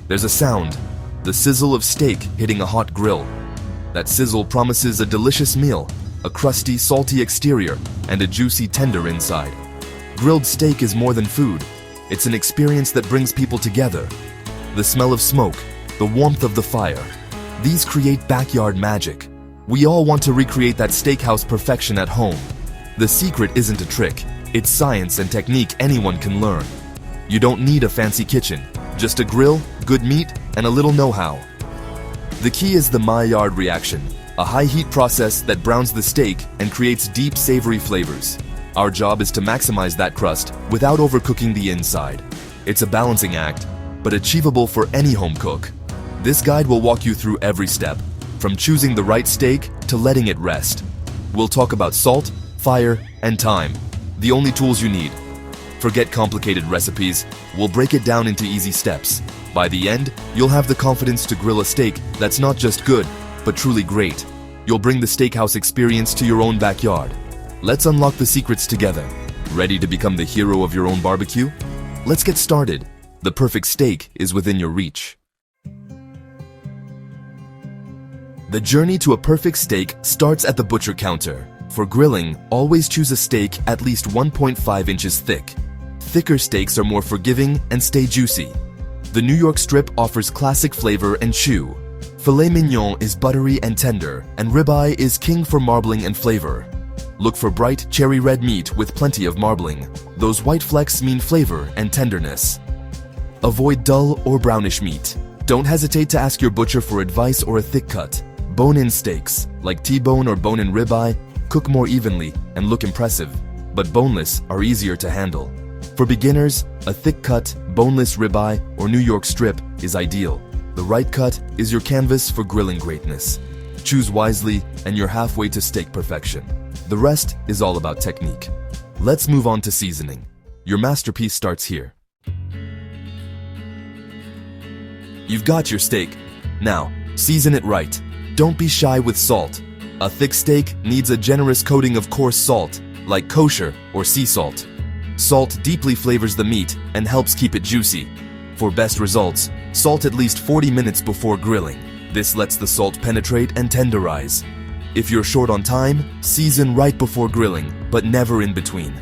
There's a sound, the sizzle of steak hitting a hot grill. That sizzle promises a delicious meal, a crusty, salty exterior, and a juicy, tender inside. Grilled steak is more than food. It's an experience that brings people together. The smell of smoke, the warmth of the fire, these create backyard magic. We all want to recreate that steakhouse perfection at home. The secret isn't a trick, it's science and technique anyone can learn. You don't need a fancy kitchen, just a grill, good meat, and a little know-how. The key is the Maillard reaction, a high-heat process that browns the steak and creates deep, savory flavors. Our job is to maximize that crust without overcooking the inside. It's a balancing act, but achievable for any home cook. This guide will walk you through every step, from choosing the right steak to letting it rest. We'll talk about salt, fire, and time, the only tools you need. Forget complicated recipes, we'll break it down into easy steps. By the end, you'll have the confidence to grill a steak that's not just good, but truly great. You'll bring the steakhouse experience to your own backyard. Let's unlock the secrets together. Ready to become the hero of your own barbecue? Let's get started. The perfect steak is within your reach. The journey to a perfect steak starts at the butcher counter. For grilling, always choose a steak at least 1.5 inches thick. Thicker steaks are more forgiving and stay juicy. The New York strip offers classic flavor and chew. Filet mignon is buttery and tender, and ribeye is king for marbling and flavor. Look for bright cherry red meat with plenty of marbling. Those white flecks mean flavor and tenderness. Avoid dull or brownish meat. Don't hesitate to ask your butcher for advice or a thick cut. Bone-in steaks, like T-bone or bone-in ribeye, cook more evenly and look impressive, but boneless are easier to handle. For beginners, a thick-cut, boneless ribeye or New York strip is ideal. The right cut is your canvas for grilling greatness. Choose wisely and you're halfway to steak perfection. The rest is all about technique. Let's move on to seasoning. Your masterpiece starts here. You've got your steak. Now, season it right. Don't be shy with salt. A thick steak needs a generous coating of coarse salt, like kosher or sea salt. Salt deeply flavors the meat and helps keep it juicy. For best results, salt at least 40 minutes before grilling. This lets the salt penetrate and tenderize. If you're short on time, season right before grilling, but never in between.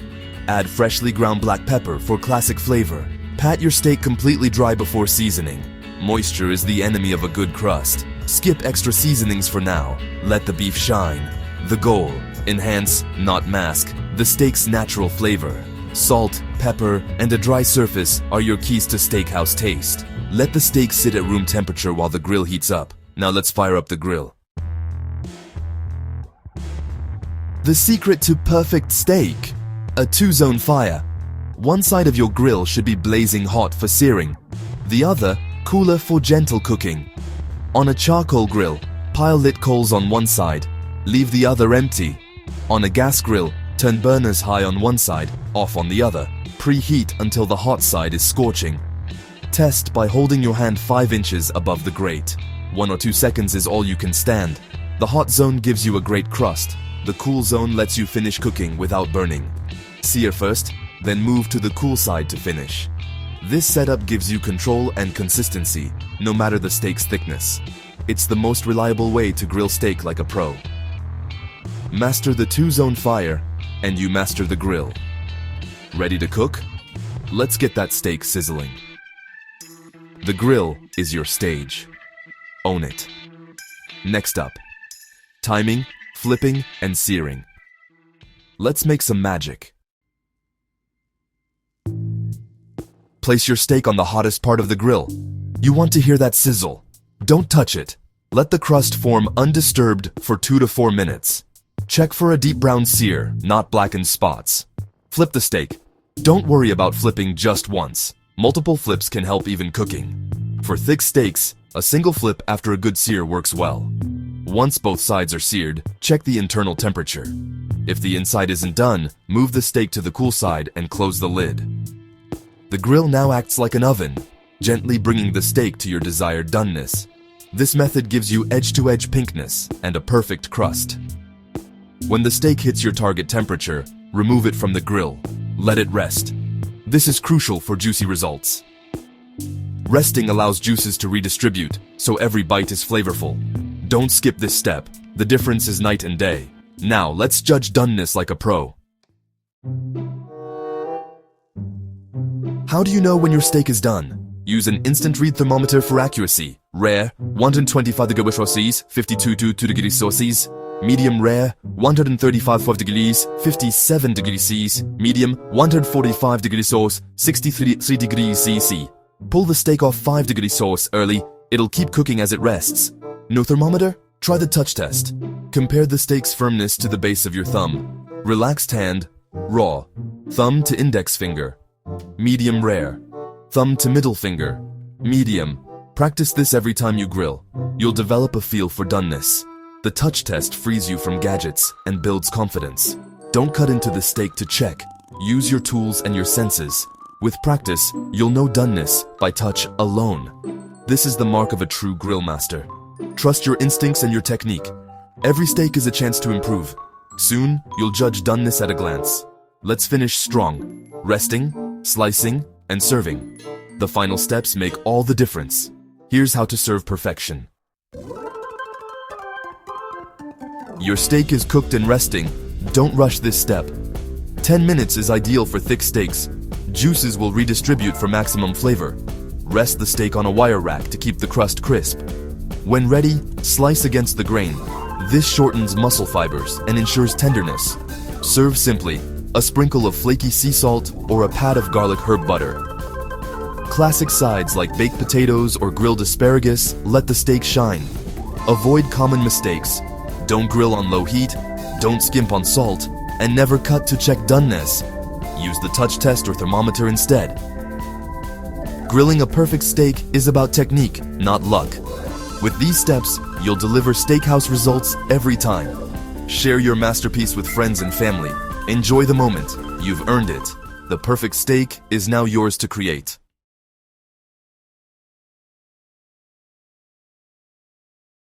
Add freshly ground black pepper for classic flavor. Pat your steak completely dry before seasoning. Moisture is the enemy of a good crust. Skip extra seasonings for now. Let the beef shine. The goal: enhance, not mask, the steak's natural flavor. Salt, pepper, and a dry surface are your keys to steakhouse taste. Let the steak sit at room temperature while the grill heats up. Now let's fire up the grill. The secret to perfect steak: a two-zone fire. One side of your grill should be blazing hot for searing, the other cooler for gentle cooking. On a charcoal grill, pile lit coals on one side, leave the other empty. On a gas grill, turn burners high on one side, off on the other. Preheat until the hot side is scorching. Test by holding your hand 5 inches above the grate. 1 or 2 seconds is all you can stand. The hot zone gives you a great crust. The cool zone lets you finish cooking without burning. Sear first, then move to the cool side to finish. This setup gives you control and consistency, no matter the steak's thickness. It's the most reliable way to grill steak like a pro. Master the two-zone fire, and you master the grill. Ready to cook? Let's get that steak sizzling. The grill is your stage. Own it. Next up, timing, flipping, and searing. Let's make some magic. Place your steak on the hottest part of the grill. You want to hear that sizzle. Don't touch it. Let the crust form undisturbed for 2 to 4 minutes. Check for a deep brown sear, not blackened spots. Flip the steak. Don't worry about flipping just once. Multiple flips can help even cooking. For thick steaks, a single flip after a good sear works well. Once both sides are seared, check the internal temperature. If the inside isn't done, move the steak to the cool side and close the lid. The grill now acts like an oven, gently bringing the steak to your desired doneness. This method gives you edge-to-edge pinkness and a perfect crust. When the steak hits your target temperature, remove it from the grill. Let it rest. This is crucial for juicy results. Resting allows juices to redistribute, so every bite is flavorful. Don't skip this step. The difference is night and day. Now, let's judge doneness like a pro. How do you know when your steak is done? Use an instant read thermometer for accuracy. Rare, 125 degrees Celsius, 52 to 2 degrees Celsius. Medium rare, 135 degrees, 57 degrees Celsius. Medium, 145 degrees Celsius, 63 degrees Celsius. Pull the steak off 5 degrees Celsius early. It'll keep cooking as it rests. No thermometer? Try the touch test. Compare the steak's firmness to the base of your thumb. Relaxed hand, raw. Thumb to index finger. Medium rare. Thumb to middle finger. Medium. Practice this every time you grill. You'll develop a feel for doneness. The touch test frees you from gadgets and builds confidence. Don't cut into the steak to check. Use your tools and your senses. With practice, you'll know doneness by touch alone. This is the mark of a true grill master. Trust your instincts and your technique. Every steak is a chance to improve. Soon, you'll judge doneness at a glance. Let's finish strong. Resting, slicing, and serving. The final steps make all the difference. Here's how to serve perfection. Your steak is cooked and resting. Don't rush this step. 10 minutes is ideal for thick steaks. Juices will redistribute for maximum flavor. Rest the steak on a wire rack to keep the crust crisp. When ready, slice against the grain. This shortens muscle fibers and ensures tenderness. Serve simply, a sprinkle of flaky sea salt or a pat of garlic herb butter. Classic sides like baked potatoes or grilled asparagus let the steak shine. Avoid common mistakes. Don't grill on low heat, don't skimp on salt, and never cut to check doneness. Use the touch test or thermometer instead. Grilling a perfect steak is about technique, not luck. With these steps, you'll deliver steakhouse results every time. Share your masterpiece with friends and family. Enjoy the moment. You've earned it. The perfect steak is now yours to create.